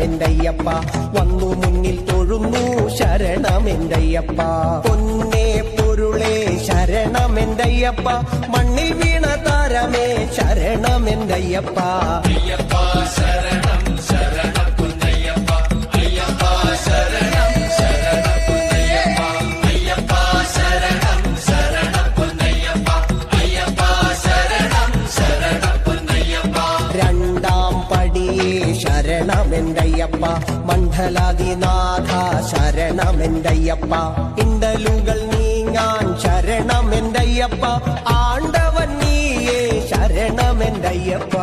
ശരണമെന്തയ്യപ്പ വന്നു മുന്നിൽ തൊഴുന്നു ശരണമെന്തയ്യപ്പ പൊന്നേ പൊരുളേ ശരണമെന്തയ്യപ്പ മണ്ണിൽ വീണ താരമേ ശരണമെന്തയ്യപ്പ ശരണമെന്തയ്യപ്പ മണ്ഡലാദിനാഥ ശരണമെന്തയ്യപ്പ ഇണ്ടലുകൾ നീങ്ങാൻ ശരണമെന്തയ്യപ്പ ആണ്ടവൻ നീയേ ശരണമെന്തയ്യപ്പ